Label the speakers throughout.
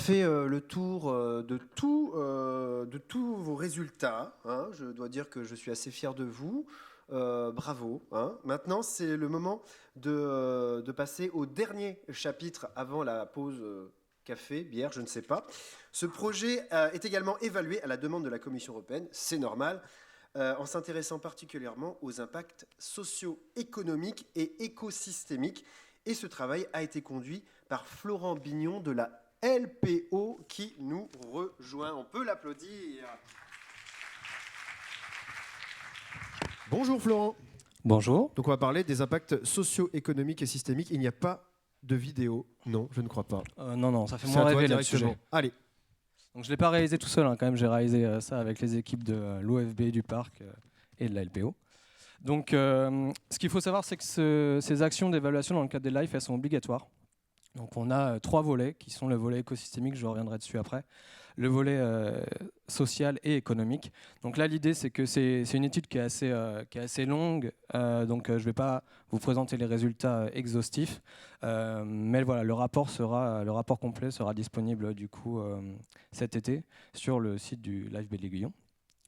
Speaker 1: Fait le tour de tous vos résultats, hein. Je dois dire que je suis assez fier de vous. Bravo, hein. Maintenant, c'est le moment de passer au dernier chapitre avant la pause café, bière, je ne sais pas. Ce projet est également évalué à la demande de la Commission européenne, c'est normal, en s'intéressant particulièrement aux impacts socio-économiques et écosystémiques. Et ce travail a été conduit par Florent Bignon de la LPO qui nous rejoint. On peut l'applaudir. Bonjour Florent.
Speaker 2: Bonjour.
Speaker 1: Donc on va parler des impacts socio-économiques et systémiques. Il n'y a pas de vidéo. Non, je ne crois pas.
Speaker 2: Non, ça fait
Speaker 1: C'est
Speaker 2: moins
Speaker 1: à toi
Speaker 2: rêver là, le
Speaker 1: directement.
Speaker 2: sujet.
Speaker 1: Allez.
Speaker 2: Donc, je ne l'ai pas réalisé tout seul, hein, quand même, j'ai réalisé ça avec les équipes de l'OFB, du parc et de la LPO. Donc, ce qu'il faut savoir, c'est que ces actions d'évaluation dans le cadre des LIFE, elles sont obligatoires. Donc, on a trois volets qui sont le volet écosystémique, je reviendrai dessus après, le volet social et économique. Donc là, l'idée, c'est que c'est une étude qui est assez longue, donc je ne vais pas vous présenter les résultats exhaustifs, mais voilà, le rapport complet sera disponible du coup cet été sur le site du Live L'Aiguillon.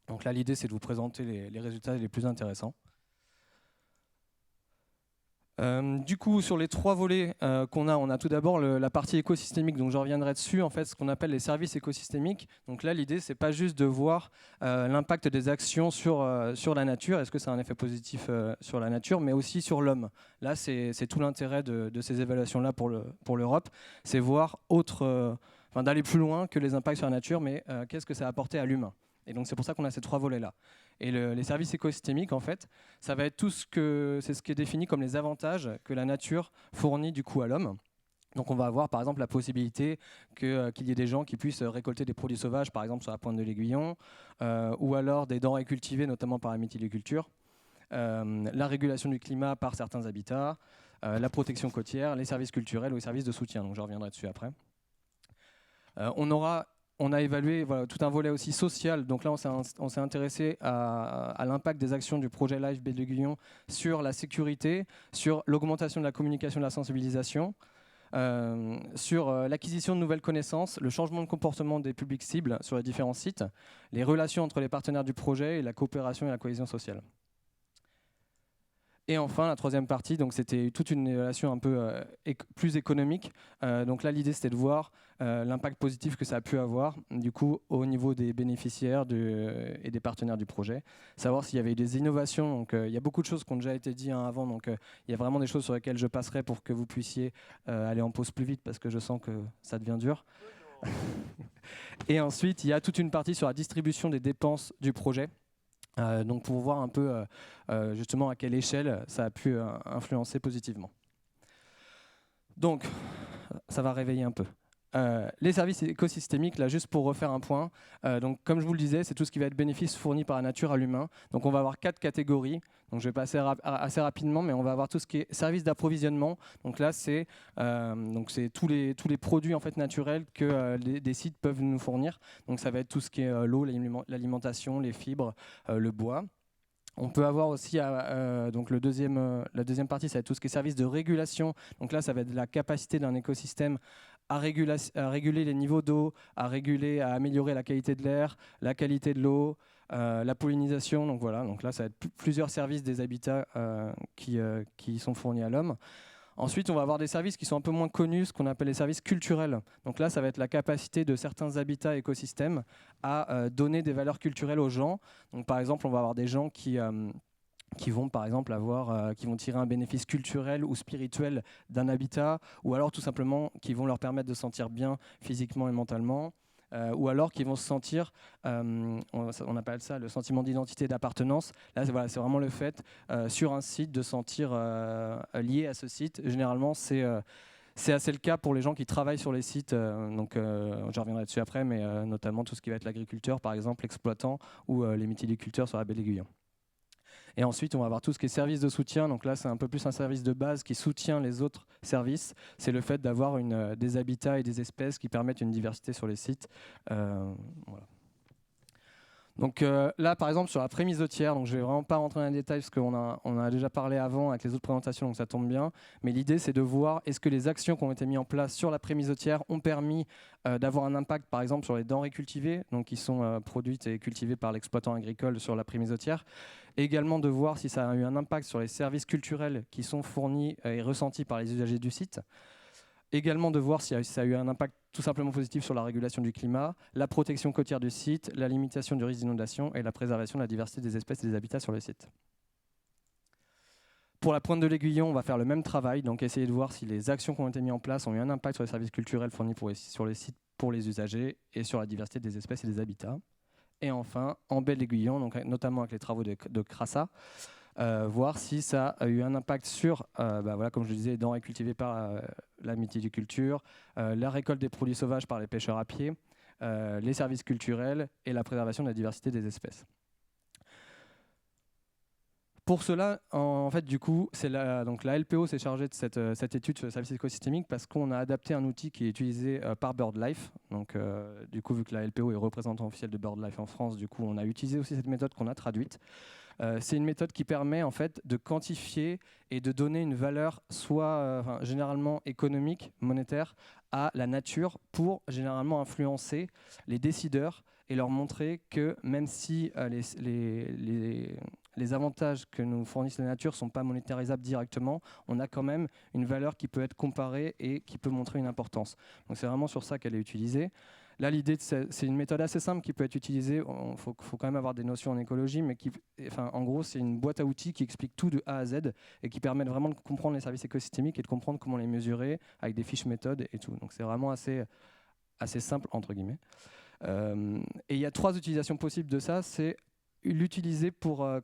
Speaker 2: Donc là, l'idée, c'est de vous présenter les résultats les plus intéressants. Du coup, sur les trois volets qu'on a, on a tout d'abord la partie écosystémique, donc je reviendrai dessus, en fait, ce qu'on appelle les services écosystémiques. Donc là, l'idée, c'est pas juste de voir l'impact des actions sur la nature, est-ce que ça a un effet positif sur la nature, mais aussi sur l'homme. Là, c'est tout l'intérêt de ces évaluations-là pour l'Europe, c'est voir d'aller plus loin que les impacts sur la nature, mais qu'est-ce que ça a apporté à l'humain. Et donc c'est pour ça qu'on a ces trois volets-là. Et les services écosystémiques, en fait, ça va être c'est ce qui est défini comme les avantages que la nature fournit du coup à l'homme. Donc on va avoir par exemple la possibilité qu'il y ait des gens qui puissent récolter des produits sauvages, par exemple sur la pointe de l'Aiguillon, ou alors des denrées cultivées, notamment par la méthyliculture, la régulation du climat par certains habitats, la protection côtière, les services culturels ou les services de soutien. Donc je reviendrai dessus après. On a évalué tout un volet aussi social. Donc là, on s'est intéressé à l'impact des actions du projet Live Baie de l'Aiguillon sur la sécurité, sur l'augmentation de la communication et de la sensibilisation, sur l'acquisition de nouvelles connaissances, le changement de comportement des publics cibles sur les différents sites, les relations entre les partenaires du projet et la coopération et la cohésion sociale. Et enfin, la troisième partie, donc c'était toute une évaluation un peu plus économique. Donc là, l'idée, c'était de voir l'impact positif que ça a pu avoir, du coup, au niveau des bénéficiaires et des partenaires du projet. Savoir s'il y avait eu des innovations. Donc, il y a beaucoup de choses qui ont déjà été dites avant. Donc, il y a vraiment des choses sur lesquelles je passerai pour que vous puissiez aller en pause plus vite, parce que je sens que ça devient dur. Et ensuite, il y a toute une partie sur la distribution des dépenses du projet. Donc pour voir un peu justement à quelle échelle ça a pu influencer positivement. Donc, ça va réveiller un peu. Les services écosystémiques, là juste pour refaire un point, donc comme je vous le disais, c'est tout ce qui va être bénéfice fourni par la nature à l'humain. Donc on va avoir 4 catégories, donc je vais passer assez rapidement, mais on va avoir tout ce qui est services d'approvisionnement. Donc là c'est tous les produits en fait naturels que des sites peuvent nous fournir. Donc ça va être tout ce qui est l'eau, l'alimentation, les fibres, le bois. On peut avoir aussi, donc la deuxième partie, ça va être tout ce qui est service de régulation. Donc là, ça va être la capacité d'un écosystème à réguler les niveaux d'eau, à améliorer la qualité de l'air, la qualité de l'eau, la pollinisation. Donc voilà, donc là, ça va être plusieurs services des habitats qui sont fournis à l'homme. Ensuite, on va avoir des services qui sont un peu moins connus, ce qu'on appelle les services culturels. Donc là, ça va être la capacité de certains habitats écosystèmes à donner des valeurs culturelles aux gens. Donc par exemple, on va avoir des gens qui vont par exemple qui vont tirer un bénéfice culturel ou spirituel d'un habitat, ou alors tout simplement qui vont leur permettre de se sentir bien physiquement et mentalement. Ou alors qui vont se sentir, on appelle ça le sentiment d'identité et d'appartenance. Là, c'est vraiment le fait sur un site de se sentir lié à ce site. Généralement, c'est assez le cas pour les gens qui travaillent sur les sites. Donc, je reviendrai dessus après, mais notamment tout ce qui va être l'agriculteur, par exemple, l'exploitant ou les méthyliculteurs sur la baie de l'Aiguillon. Et ensuite, on va avoir tout ce qui est service de soutien. Donc là, c'est un peu plus un service de base qui soutient les autres services. C'est le fait d'avoir des habitats et des espèces qui permettent une diversité sur les sites. Voilà. Donc là, par exemple, sur la prémisotière, donc je vais vraiment pas rentrer dans les détails parce on a déjà parlé avant avec les autres présentations, donc ça tombe bien. Mais l'idée, c'est de voir est-ce que les actions qui ont été mises en place sur la prémisotière ont permis d'avoir un impact, par exemple, sur les denrées cultivées, donc qui sont produites et cultivées par l'exploitant agricole sur la prémisotière. Et également de voir si ça a eu un impact sur les services culturels qui sont fournis et ressentis par les usagers du site. Également de voir si ça a eu un impact tout simplement positif sur la régulation du climat, la protection côtière du site, la limitation du risque d'inondation et la préservation de la diversité des espèces et des habitats sur le site. Pour la pointe de l'aiguillon, on va faire le même travail, donc essayer de voir si les actions qui ont été mises en place ont eu un impact sur les services culturels fournis sur les sites pour les usagers et sur la diversité des espèces et des habitats. Et enfin, en baie de l'aiguillon, donc notamment avec les travaux de Crassa, voir si ça a eu un impact sur, voilà, comme je le disais, les denrées cultivées par la mytiliculture, la récolte des produits sauvages par les pêcheurs à pied, les services culturels et la préservation de la diversité des espèces. Pour cela, en fait, du coup, donc la LPO s'est chargée de cette étude sur le service écosystémique parce qu'on a adapté un outil qui est utilisé par BirdLife. Donc, du coup, vu que la LPO est représentant officiel de BirdLife en France, du coup, on a utilisé aussi cette méthode qu'on a traduite. C'est une méthode qui permet en fait de quantifier et de donner une valeur soit généralement économique, monétaire, à la nature pour généralement influencer les décideurs et leur montrer que même si les avantages que nous fournissent la nature ne sont pas monétarisables directement, on a quand même une valeur qui peut être comparée et qui peut montrer une importance. Donc c'est vraiment sur ça qu'elle est utilisée. Là, l'idée, c'est une méthode assez simple qui peut être utilisée. Il faut quand même avoir des notions en écologie, mais en gros, c'est une boîte à outils qui explique tout de A à Z et qui permet vraiment de comprendre les services écosystémiques et de comprendre comment les mesurer avec des fiches méthodes et tout. Donc, c'est vraiment assez simple, entre guillemets. Et il y a 3 utilisations possibles de ça. C'est l'utiliser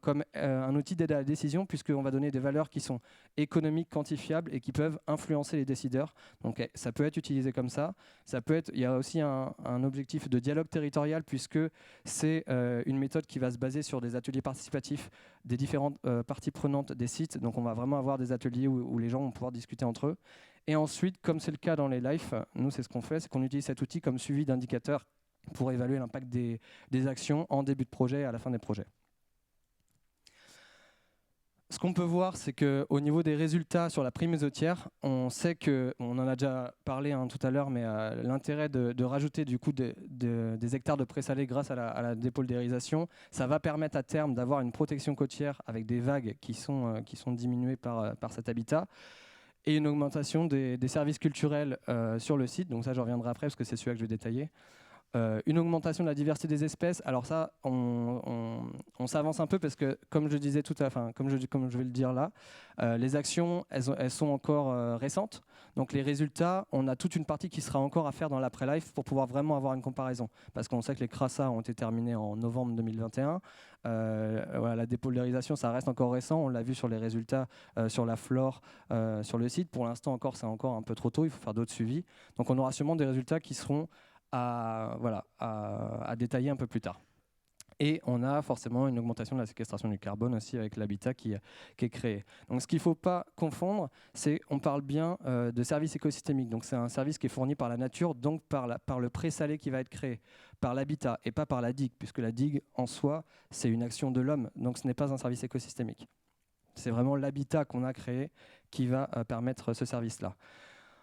Speaker 2: comme un outil d'aide à la décision, puisqu'on va donner des valeurs qui sont économiques, quantifiables et qui peuvent influencer les décideurs. Donc ça peut être utilisé comme ça. Il y a aussi un objectif de dialogue territorial, puisque c'est une méthode qui va se baser sur des ateliers participatifs des différentes parties prenantes des sites. Donc on va vraiment avoir des ateliers où les gens vont pouvoir discuter entre eux. Et ensuite, comme c'est le cas dans les LIFE, nous c'est ce qu'on fait, c'est qu'on utilise cet outil comme suivi d'indicateurs pour évaluer l'impact des actions en début de projet et à la fin des projets. Ce qu'on peut voir, c'est qu'au niveau des résultats sur la prémisotière, on sait que, on en a déjà parlé tout à l'heure, mais l'intérêt de rajouter du coup des hectares de présalé grâce à la dépolluérisation, ça va permettre à terme d'avoir une protection côtière avec des vagues qui sont diminuées par cet habitat, et une augmentation des services culturels sur le site. Donc ça, je reviendrai après parce que c'est celui-là que je vais détailler. Une augmentation de la diversité des espèces. Alors ça, on s'avance un peu parce que, comme je disais comme je vais le dire là, les actions, elles sont encore récentes. Donc les résultats, on a toute une partie qui sera encore à faire dans l'après-life pour pouvoir vraiment avoir une comparaison. Parce qu'on sait que les Crassa ont été terminés en novembre 2021. Voilà, la dépolarisation, ça reste encore récent. On l'a vu sur les résultats sur la flore sur le site. Pour l'instant encore, c'est encore un peu trop tôt. Il faut faire d'autres suivis. Donc on aura sûrement des résultats qui seront à détailler un peu plus tard. Et on a forcément une augmentation de la séquestration du carbone aussi avec l'habitat qui est créé. Donc ce qu'il ne faut pas confondre, c'est qu'on parle bien de service écosystémique. Donc c'est un service qui est fourni par la nature, donc par le présalé qui va être créé, par l'habitat et pas par la digue, puisque la digue en soi, c'est une action de l'homme, donc ce n'est pas un service écosystémique. C'est vraiment l'habitat qu'on a créé qui va permettre ce service-là.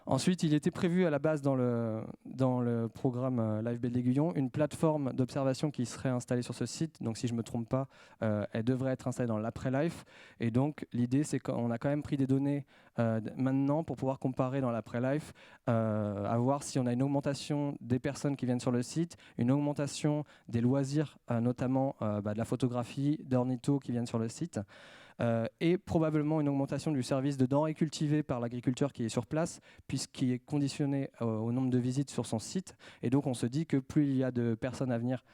Speaker 2: Ensuite, il était prévu à la base dans le programme Live Baie de l'Aiguillon une plateforme d'observation qui serait installée sur ce site. Donc, si je ne me trompe pas, elle devrait être installée dans l'après-life. Et donc, l'idée, c'est qu'on a quand même pris des données maintenant pour pouvoir comparer dans l'après-life, à voir si on a une augmentation des personnes qui viennent sur le site, une augmentation des loisirs, notamment de la photographie, d'ornithos qui viennent sur le site. Et probablement une augmentation du service de denrées cultivées par l'agriculteur qui est sur place, puisqu'il est conditionné au nombre de visites sur son site. Et donc on se dit que plus il y a de personnes à venir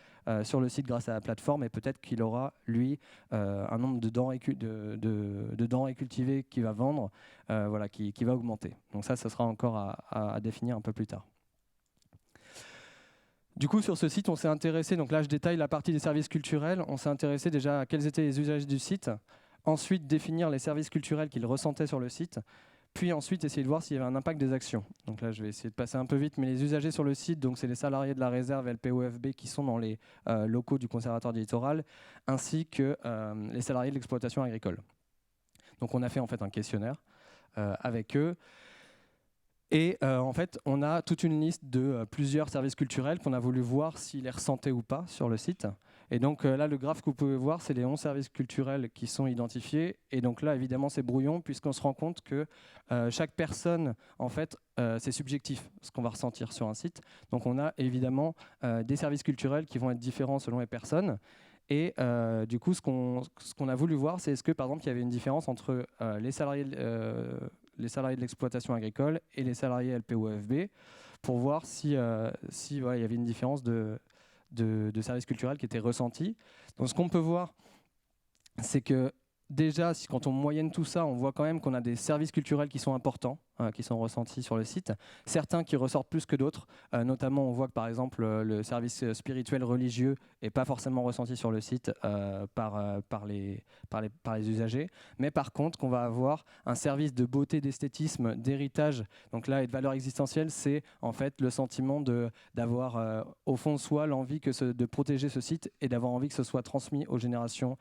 Speaker 2: sur le site grâce à la plateforme, et peut-être qu'il aura, lui, un nombre de denrées cultivées qu'il va vendre, qui va augmenter. Donc ça sera encore à définir un peu plus tard. Du coup, sur ce site, on s'est intéressé, donc là je détaille la partie des services culturels, on s'est intéressé déjà à quels étaient les usages du site. Ensuite, définir les services culturels qu'ils ressentaient sur le site. puis ensuite essayer de voir s'il y avait un impact des actions. Donc là, je vais essayer de passer un peu vite, mais les usagers sur le site, donc c'est les salariés de la réserve LPOFB qui sont dans les locaux du Conservatoire du littoral, ainsi que les salariés de l'exploitation agricole. Donc on a fait en fait un questionnaire avec eux. Et en fait, on a toute une liste de plusieurs services culturels qu'on a voulu voir s'ils les ressentaient ou pas sur le site. Et donc là, le graphe que vous pouvez voir, c'est les 11 services culturels qui sont identifiés. Et donc là, évidemment, c'est brouillon, puisqu'on se rend compte que chaque personne, en fait, c'est subjectif, ce qu'on va ressentir sur un site. Donc on a évidemment des services culturels qui vont être différents selon les personnes. Et du coup, ce qu'on a voulu voir, c'est est-ce que, par exemple, il y avait une différence entre les salariés de l'exploitation agricole et les salariés LPOFB, pour voir si, il y avait une différence de services culturels qui était ressentie. Donc ce qu'on peut voir, c'est que déjà, quand on moyenne tout ça, on voit quand même qu'on a des services culturels qui sont importants, qui sont ressentis sur le site. Certains qui ressortent plus que d'autres. Notamment, on voit que par exemple, le service spirituel religieux n'est pas forcément ressenti sur le site par les usagers. Mais par contre, qu'on va avoir un service de beauté, d'esthétisme, d'héritage. Donc là, et de valeur existentielle, c'est en fait le sentiment d'avoir au fond de soi l'envie de protéger ce site et d'avoir envie que ce soit transmis aux générations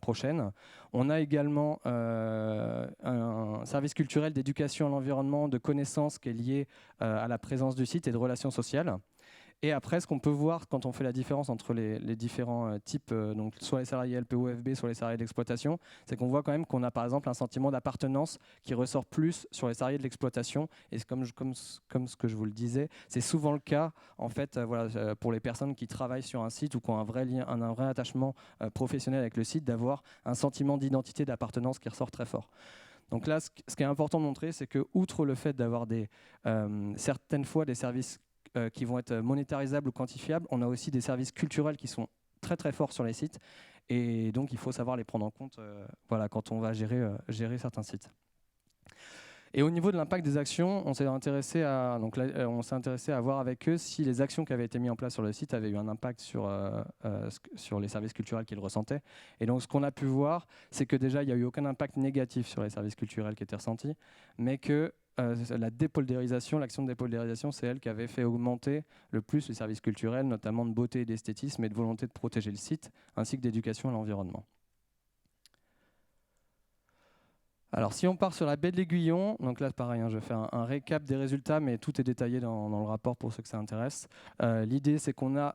Speaker 2: prochaines. On a également un service culturel d'éducation à l'environnement, de connaissances qui est lié à la présence du site et de relations sociales. Et après, ce qu'on peut voir quand on fait la différence entre les différents types, donc soit les salariés LPOFB, soit les salariés d'exploitation, c'est qu'on voit quand même qu'on a par exemple un sentiment d'appartenance qui ressort plus sur les salariés de l'exploitation. Et comme ce que je vous le disais, c'est souvent le cas en fait, pour les personnes qui travaillent sur un site ou qui ont un vrai lien, un vrai attachement professionnel avec le site, d'avoir un sentiment d'identité, d'appartenance qui ressort très fort. Donc là, ce qui est important de montrer, c'est que outre le fait d'avoir certaines fois des services qui vont être monétarisables ou quantifiables, on a aussi des services culturels qui sont très très forts sur les sites, et donc il faut savoir les prendre en compte quand on va gérer certains sites. Et au niveau de l'impact des actions, on s'est intéressé à voir avec eux si les actions qui avaient été mises en place sur le site avaient eu un impact sur les services culturels qu'ils ressentaient. Et donc ce qu'on a pu voir, c'est que déjà il n'y a eu aucun impact négatif sur les services culturels qui étaient ressentis, mais que l'action de dépoldarisation, c'est elle qui avait fait augmenter le plus les services culturels, notamment de beauté et d'esthétisme et de volonté de protéger le site, ainsi que d'éducation à l'environnement. Alors si on part sur la baie de l'Aiguillon, donc là pareil, je fais un récap des résultats, mais tout est détaillé dans le rapport pour ceux que ça intéresse. L'idée, c'est qu'on a...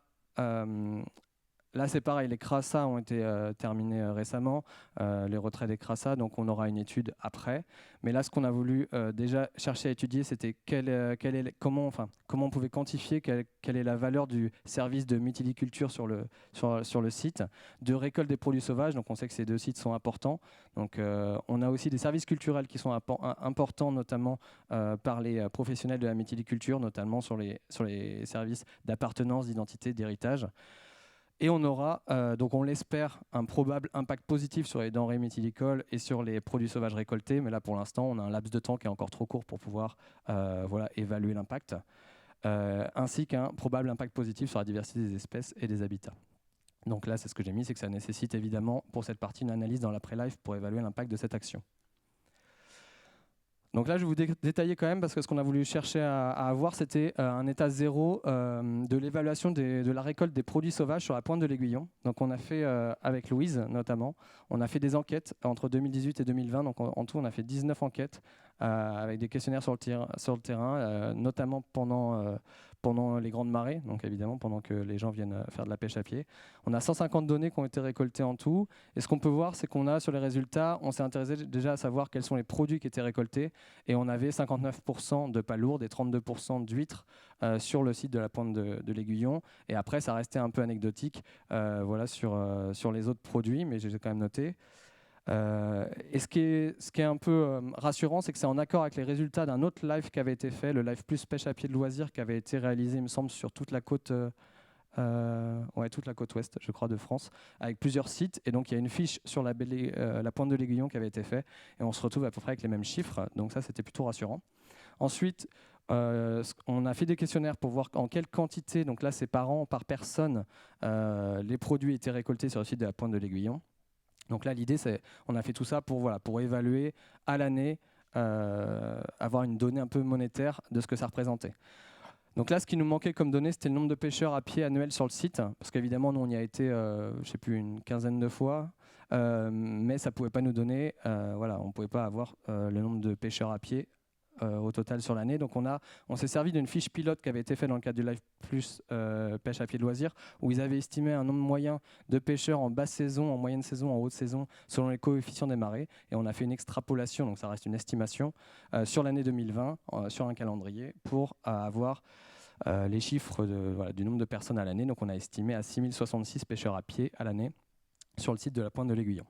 Speaker 2: Là, c'est pareil, les CRASA ont été terminés récemment, les retraits des CRASA, donc on aura une étude après. Mais là, ce qu'on a voulu déjà chercher à étudier, c'était comment on pouvait quantifier quelle est la valeur du service de mytiliculture sur le site, de récolte des produits sauvages. Donc on sait que ces deux sites sont importants. Donc on a aussi des services culturels qui sont importants, notamment par les professionnels de la mytiliculture, notamment sur les services d'appartenance, d'identité, d'héritage. Et on aura, donc on l'espère, un probable impact positif sur les denrées méthylicoles et sur les produits sauvages récoltés. Mais là, pour l'instant, on a un laps de temps qui est encore trop court pour pouvoir évaluer l'impact, ainsi qu'un probable impact positif sur la diversité des espèces et des habitats. Donc là, c'est ce que j'ai mis, c'est que ça nécessite évidemment, pour cette partie, une analyse dans l'après-life pour évaluer l'impact de cette action. Donc là, je vais vous détailler quand même, parce que ce qu'on a voulu chercher à avoir, c'était un état zéro de l'évaluation de la récolte des produits sauvages sur la pointe de l'Aiguillon. Donc on a fait, avec Louise notamment, on a fait des enquêtes entre 2018 et 2020. Donc en tout, on a fait 19 enquêtes avec des questionnaires sur le terrain, notamment pendant les grandes marées, donc évidemment pendant que les gens viennent faire de la pêche à pied. On a 150 données qui ont été récoltées en tout. Et ce qu'on peut voir, c'est qu'on a sur les résultats, on s'est intéressé déjà à savoir quels sont les produits qui étaient récoltés. Et on avait 59% de palourdes et 32% d'huîtres sur le site de la pointe de l'Aiguillon. Et après, ça restait un peu anecdotique sur les autres produits, mais j'ai quand même noté. Et ce qui est un peu rassurant, c'est que c'est en accord avec les résultats d'un autre live qui avait été fait, le live plus pêche à pied de loisirs, qui avait été réalisé, il me semble, sur toute la côte toute la côte ouest, je crois, de France, avec plusieurs sites. Et donc il y a une fiche sur la pointe de l'Aiguillon qui avait été faite, et on se retrouve à peu près avec les mêmes chiffres. Donc ça, c'était plutôt rassurant. Ensuite, on a fait des questionnaires pour voir en quelle quantité, donc là c'est par an, par personne, les produits étaient récoltés sur le site de la pointe de l'Aiguillon. Donc là, l'idée, c'est on a fait tout ça pour évaluer à l'année avoir une donnée un peu monétaire de ce que ça représentait. Donc là, ce qui nous manquait comme donnée, c'était le nombre de pêcheurs à pied annuels sur le site, parce qu'évidemment, nous, on y a été, je ne sais plus, une quinzaine de fois, mais ça ne pouvait pas nous donner, voilà, on ne pouvait pas avoir le nombre de pêcheurs à pied au total sur l'année. Donc on s'est servi d'une fiche pilote qui avait été faite dans le cadre du Life Plus pêche à pied de loisirs, où ils avaient estimé un nombre moyen de pêcheurs en basse saison, en moyenne saison, en haute saison, selon les coefficients des marées. Et on a fait une extrapolation, donc ça reste une estimation, sur l'année 2020, sur un calendrier, pour avoir les chiffres du nombre de personnes à l'année. Donc on a estimé à 6066 pêcheurs à pied à l'année sur le site de la Pointe de l'Aiguillon.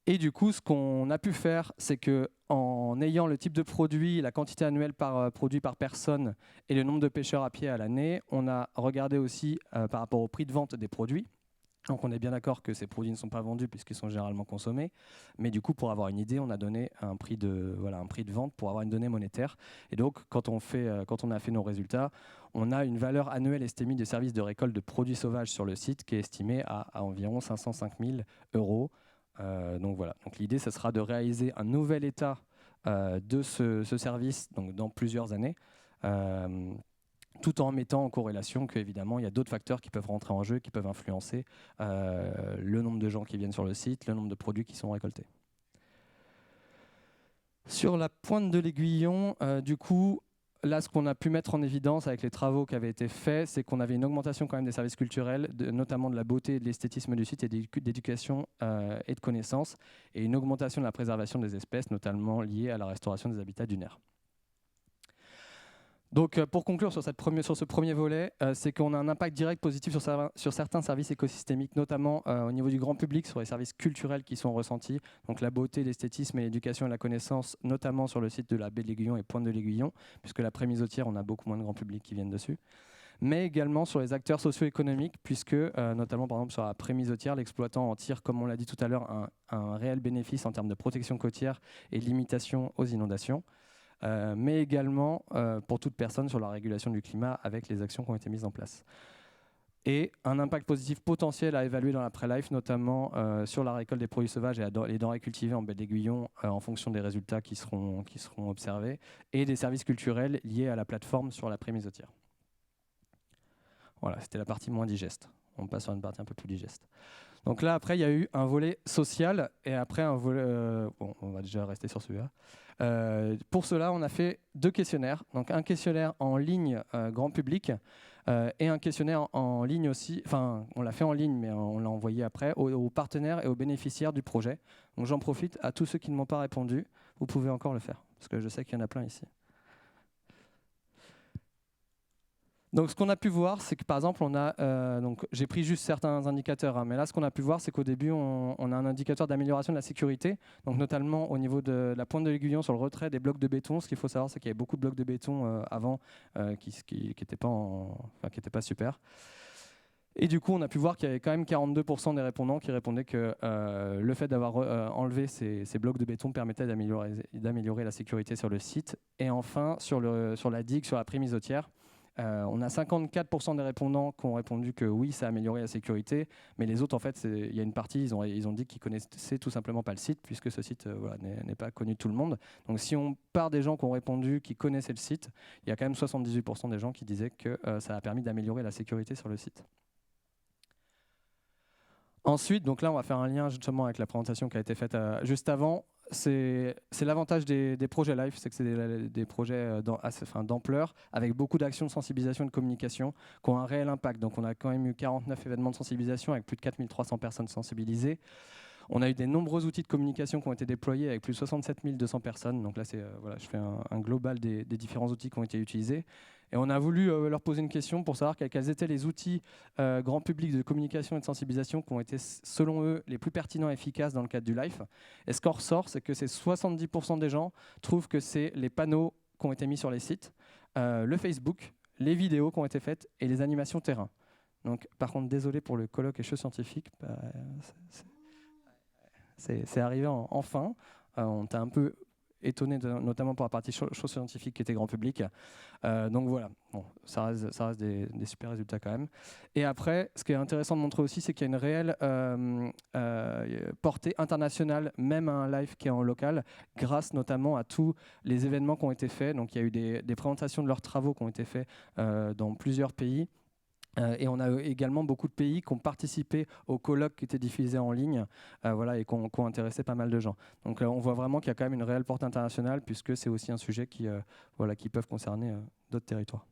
Speaker 2: Et du coup, ce qu'on a pu faire, c'est qu'en ayant le type de produit, la quantité annuelle par produit par personne et le nombre de pêcheurs à pied à l'année, on a regardé aussi par rapport au prix de vente des produits. Donc on est bien d'accord que ces produits ne sont pas vendus puisqu'ils sont généralement consommés. Mais du coup, pour avoir une idée, on a donné un prix de vente pour avoir une donnée monétaire. Et donc, quand on a fait nos résultats, on a une valeur annuelle estimée des services de récolte de produits sauvages sur le site qui est estimée à environ 505 000 euros. Donc voilà. Donc l'idée, ce sera de réaliser un nouvel état de ce service donc dans plusieurs années. Tout en mettant en corrélation qu'évidemment, il y a d'autres facteurs qui peuvent rentrer en jeu, qui peuvent influencer le nombre de gens qui viennent sur le site, le nombre de produits qui sont récoltés. Sur la Pointe de l'Aiguillon, du coup, là, ce qu'on a pu mettre en évidence avec les travaux qui avaient été faits, c'est qu'on avait une augmentation quand même des services culturels, notamment de la beauté et de l'esthétisme du site et d'éducation et de connaissances, et une augmentation de la préservation des espèces, notamment liée à la restauration des habitats dunaires. Donc, pour conclure sur ce premier volet, c'est qu'on a un impact direct positif sur certains services écosystémiques, notamment au niveau du grand public, sur les services culturels qui sont ressentis, donc la beauté, l'esthétisme et l'éducation et la connaissance, notamment sur le site de la baie de l'Aiguillon et Pointe de l'Aiguillon, puisque la Prémisautière, on a beaucoup moins de grand public qui viennent dessus, mais également sur les acteurs socio-économiques, puisque notamment par exemple sur la Prémisautière, l'exploitant en tire, comme on l'a dit tout à l'heure, un réel bénéfice en termes de protection côtière et de limitation aux inondations. Mais également pour toute personne sur la régulation du climat avec les actions qui ont été mises en place. Et un impact positif potentiel à évaluer dans l'après-life, notamment sur la récolte des produits sauvages et les denrées cultivées en baie d'Aiguillon en fonction des résultats qui seront observés, et des services culturels liés à la plateforme sur la Prémisautière. Voilà, c'était la partie moins digeste. On passe sur une partie un peu plus digeste. Donc là, après, il y a eu un volet social et après un volet... bon, on va déjà rester sur celui-là. Pour cela, on a fait 2 questionnaires. Donc un questionnaire en ligne grand public et un questionnaire en ligne aussi. Enfin, on l'a fait en ligne, mais on l'a envoyé après aux partenaires et aux bénéficiaires du projet. Donc j'en profite à tous ceux qui ne m'ont pas répondu. Vous pouvez encore le faire, parce que je sais qu'il y en a plein ici. Donc, ce qu'on a pu voir, c'est que par exemple, donc j'ai pris juste certains indicateurs, hein, mais là, ce qu'on a pu voir, c'est qu'au début, on a un indicateur d'amélioration de la sécurité, donc notamment au niveau de la Pointe de l'Aiguillon sur le retrait des blocs de béton. Ce qu'il faut savoir, c'est qu'il y avait beaucoup de blocs de béton avant qui n'étaient pas super. Et du coup, on a pu voir qu'il y avait quand même 42% des répondants qui répondaient que le fait d'avoir enlevé ces blocs de béton permettait d'améliorer la sécurité sur le site. Et enfin, sur la digue, sur la Prémisautière, on a 54% des répondants qui ont répondu que oui, ça a amélioré la sécurité, mais les autres, en fait, il y a une partie, ils ont dit qu'ils connaissaient tout simplement pas le site, puisque ce site n'est pas connu de tout le monde. Donc si on part des gens qui ont répondu, qui connaissaient le site, il y a quand même 78% des gens qui disaient que ça a permis d'améliorer la sécurité sur le site. Ensuite, donc là, on va faire un lien justement avec la présentation qui a été faite juste avant. C'est l'avantage des projets live, c'est que c'est des projets d'ampleur, avec beaucoup d'actions de sensibilisation et de communication qui ont un réel impact. Donc on a quand même eu 49 événements de sensibilisation avec plus de 4300 personnes sensibilisées. On a eu des nombreux outils de communication qui ont été déployés avec plus de 67 200 personnes. Donc là, je fais un global des différents outils qui ont été utilisés. Et on a voulu leur poser une question pour savoir quels étaient les outils grand public de communication et de sensibilisation qui ont été, selon eux, les plus pertinents et efficaces dans le cadre du LIFE. Et ce qu'on ressort, c'est que 70% des gens trouvent que c'est les panneaux qui ont été mis sur les sites, le Facebook, les vidéos qui ont été faites et les animations terrain. Donc, par contre, désolé pour le colloque écheux scientifique. C'est arrivé enfin. On t'a un peu étonné, notamment pour la partie choses scientifiques qui était grand public. Donc voilà, bon, ça reste des super résultats quand même. Et après, ce qui est intéressant de montrer aussi, c'est qu'il y a une réelle portée internationale, même à un live qui est en local, grâce notamment à tous les événements qui ont été faits. Donc il y a eu des présentations de leurs travaux qui ont été faits dans plusieurs pays. Et on a également beaucoup de pays qui ont participé aux colloques qui étaient diffusés en ligne voilà, et qui ont intéressé pas mal de gens. Donc on voit vraiment qu'il y a quand même une réelle portée internationale puisque c'est aussi un sujet qui peuvent concerner d'autres territoires.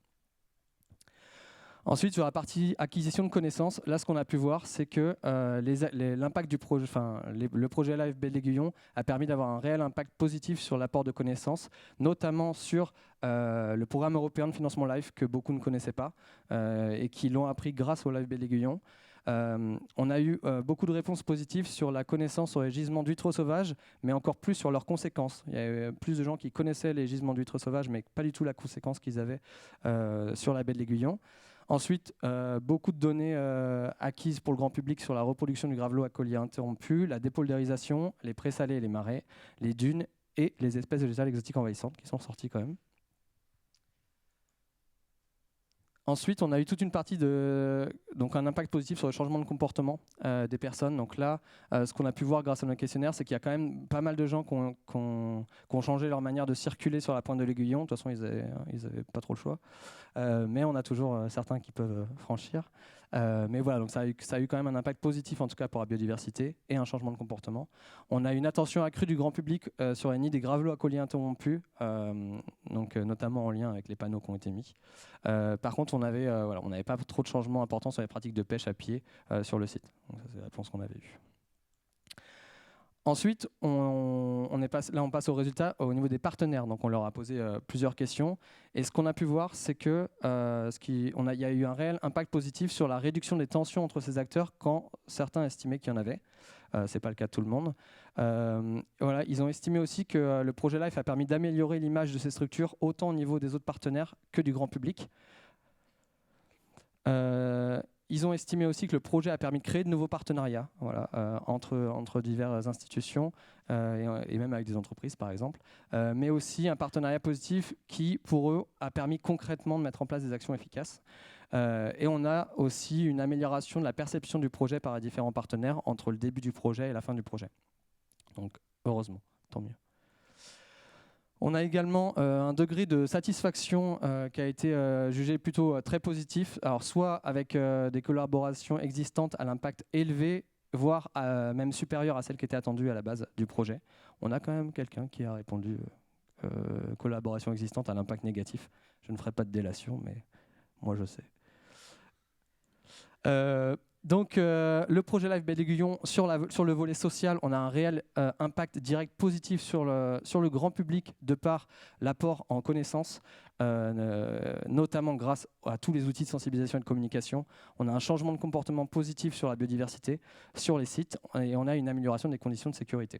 Speaker 2: Ensuite, sur la partie acquisition de connaissances, là, ce qu'on a pu voir, c'est que l'impact du projet, le projet Live Belle d'Aiguillon a permis d'avoir un réel impact positif sur l'apport de connaissances, notamment sur le programme européen de financement Live que beaucoup ne connaissaient pas et qui l'ont appris grâce au Live Belle d'Aiguillon. On a eu beaucoup de réponses positives sur la connaissance sur les gisements d'huîtres sauvages, mais encore plus sur leurs conséquences. Il y a eu plus de gens qui connaissaient les gisements d'huîtres sauvages, mais pas du tout la conséquence qu'ils avaient sur la baie de l'Aiguillon. Ensuite, beaucoup de données acquises pour le grand public sur la reproduction du gravelot à collier interrompu, la dépoldarisation, les présalés et les marais, les dunes et les espèces végétales exotiques envahissantes qui sont sorties quand même. Ensuite, on a eu toute une partie donc un impact positif sur le changement de comportement des personnes. Donc là, ce qu'on a pu voir grâce à nos questionnaires, c'est qu'il y a quand même pas mal de gens qui ont changé leur manière de circuler sur la pointe de l'Aiguillon. De toute façon, ils avaient pas trop le choix. Mais on a toujours certains qui peuvent franchir. Mais voilà, donc ça a eu quand même un impact positif, en tout cas pour la biodiversité, et un changement de comportement. On a une attention accrue du grand public sur les nids des gravelots à collier interrompus, donc notamment en lien avec les panneaux qui ont été mis. Par contre, on n'avait pas trop de changements importants sur les pratiques de pêche à pied sur le site. Donc ça, c'est la réponse qu'on avait eue. Ensuite, on passe au résultat au niveau des partenaires. Donc, on leur a posé plusieurs questions. Et ce qu'on a pu voir, c'est qu'il y a eu un réel impact positif sur la réduction des tensions entre ces acteurs quand certains estimaient qu'il y en avait. Ce n'est pas le cas de tout le monde. Voilà, ils ont estimé aussi que le projet LIFE a permis d'améliorer l'image de ces structures autant au niveau des autres partenaires que du grand public. Ils ont estimé aussi que le projet a permis de créer de nouveaux partenariats entre diverses institutions et même avec des entreprises par exemple, mais aussi un partenariat positif qui pour eux a permis concrètement de mettre en place des actions efficaces. Et on a aussi une amélioration de la perception du projet par les différents partenaires entre le début du projet et la fin du projet. Donc heureusement, tant mieux. On a également un degré de satisfaction qui a été jugé plutôt très positif, alors soit avec des collaborations existantes à l'impact élevé, voire même supérieur à celle qui était attendue à la base du projet. On a quand même quelqu'un qui a répondu collaboration existante à l'impact négatif. Je ne ferai pas de délation, mais moi je sais. Donc le projet Live Belle d'Aiguillon, sur le volet social, on a un réel impact direct positif sur le grand public de par l'apport en connaissances, notamment grâce à tous les outils de sensibilisation et de communication. On a un changement de comportement positif sur la biodiversité, sur les sites, et on a une amélioration des conditions de sécurité.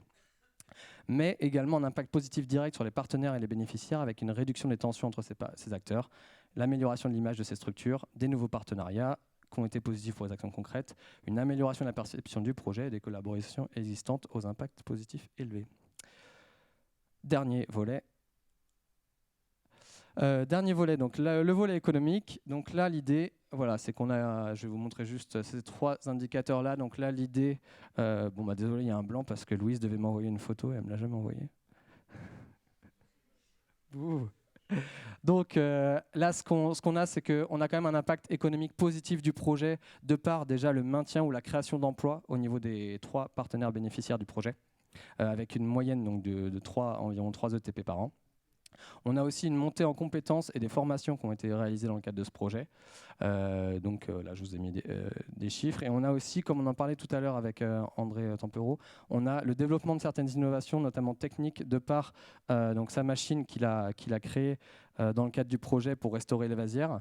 Speaker 2: Mais également un impact positif direct sur les partenaires et les bénéficiaires avec une réduction des tensions entre ces acteurs, l'amélioration de l'image de ces structures, des nouveaux partenariats, qui ont été positifs pour les actions concrètes, une amélioration de la perception du projet et des collaborations existantes aux impacts positifs élevés. Dernier volet. Donc le volet économique. Donc là, l'idée, voilà, c'est qu'on a, je vais vous montrer juste ces trois indicateurs-là. Donc là, l'idée, désolé, il y a un blanc parce que Louise devait m'envoyer une photo et elle ne me l'a jamais envoyée. Donc là, ce qu'on a, c'est qu'on a quand même un impact économique positif du projet de par déjà le maintien ou la création d'emplois au niveau des 3 partenaires bénéficiaires du projet, avec une moyenne donc, de environ 3 ETP par an. On a aussi une montée en compétences et des formations qui ont été réalisées dans le cadre de ce projet. Là, je vous ai mis des chiffres. Et on a aussi, comme on en parlait tout à l'heure avec André Tempero, on a le développement de certaines innovations, notamment techniques, de par donc sa machine qu'il a créée dans le cadre du projet pour restaurer les vasières,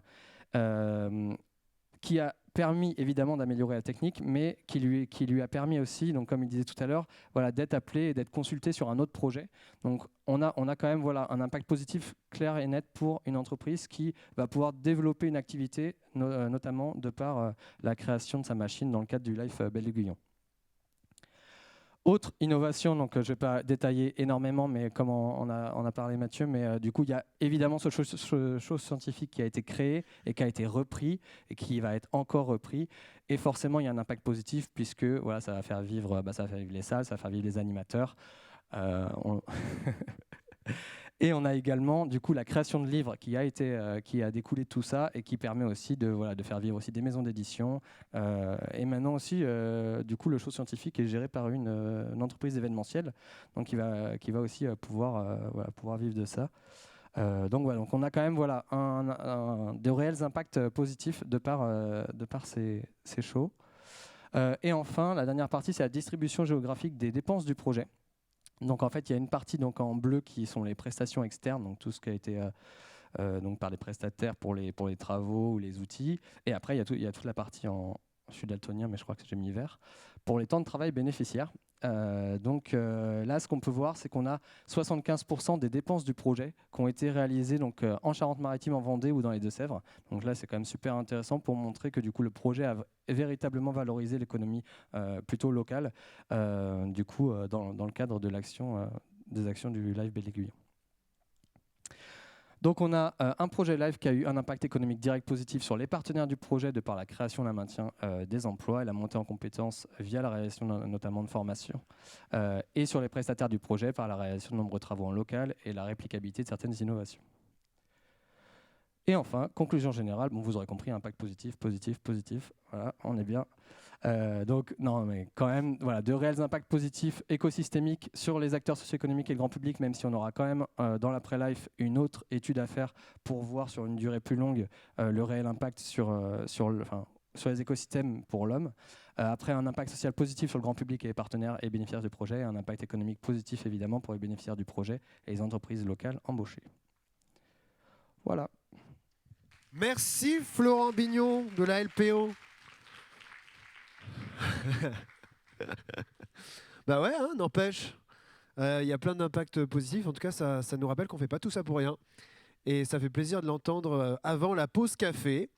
Speaker 2: qui a permis évidemment d'améliorer la technique, mais qui lui a permis aussi, donc comme il disait tout à l'heure, voilà, d'être appelé et d'être consulté sur un autre projet. Donc on a quand même voilà, un impact positif clair et net pour une entreprise qui va pouvoir développer une activité, notamment de par la création de sa machine dans le cadre du Live Belle d'Aiguillon. Autre innovation, donc je ne vais pas détailler énormément, mais comme on a parlé Mathieu, mais du coup il y a évidemment ce chose scientifique qui a été créé et qui a été repris et qui va être encore repris. Et forcément il y a un impact positif puisque voilà, ça va faire vivre, ça va faire vivre les salles, ça va faire vivre les animateurs. On... Et on a également du coup la création de livres qui a découlé de tout ça et qui permet aussi de faire vivre aussi des maisons d'édition. Et maintenant aussi, du coup, le show scientifique est géré par une entreprise événementielle, donc qui va aussi pouvoir vivre de ça. Donc voilà, donc on a quand même de réels impacts positifs de par ces shows. Et enfin, la dernière partie, c'est la distribution géographique des dépenses du projet. Donc en fait, il y a une partie donc en bleu qui sont les prestations externes, donc tout ce qui a été donc par les prestataires pour les travaux ou les outils. Et après, il y a toute la partie je suis daltonien, mais je crois que j'ai mis vert, pour les temps de travail bénéficiaires. Là, ce qu'on peut voir, c'est qu'on a 75% des dépenses du projet qui ont été réalisées donc, en Charente-Maritime, en Vendée ou dans les Deux-Sèvres. Donc là, c'est quand même super intéressant pour montrer que du coup, le projet a véritablement valorisé l'économie plutôt locale, dans le cadre de des actions du Live Belle Aiguille. Donc on a un projet live qui a eu un impact économique direct positif sur les partenaires du projet de par la création et le maintien des emplois et la montée en compétences via la réalisation notamment de formations, et sur les prestataires du projet par la réalisation de nombreux travaux en local et la réplicabilité de certaines innovations. Et enfin, conclusion générale, bon, vous aurez compris, impact positif, positif, positif, voilà, on est bien. Donc, non, mais quand même, voilà, de réels impacts positifs écosystémiques sur les acteurs socio-économiques et le grand public, même si on aura quand même dans l'après-life une autre étude à faire pour voir sur une durée plus longue le réel impact sur les écosystèmes pour l'homme. Après, un impact social positif sur le grand public et les partenaires et bénéficiaires du projet, et un impact économique positif évidemment pour les bénéficiaires du projet et les entreprises locales embauchées. Voilà.
Speaker 3: Merci Florent Bignon de la LPO. Bah ouais, hein, n'empêche. Il y a plein d'impacts positifs. En tout cas, ça nous rappelle qu'on ne fait pas tout ça pour rien. Et ça fait plaisir de l'entendre avant la pause café.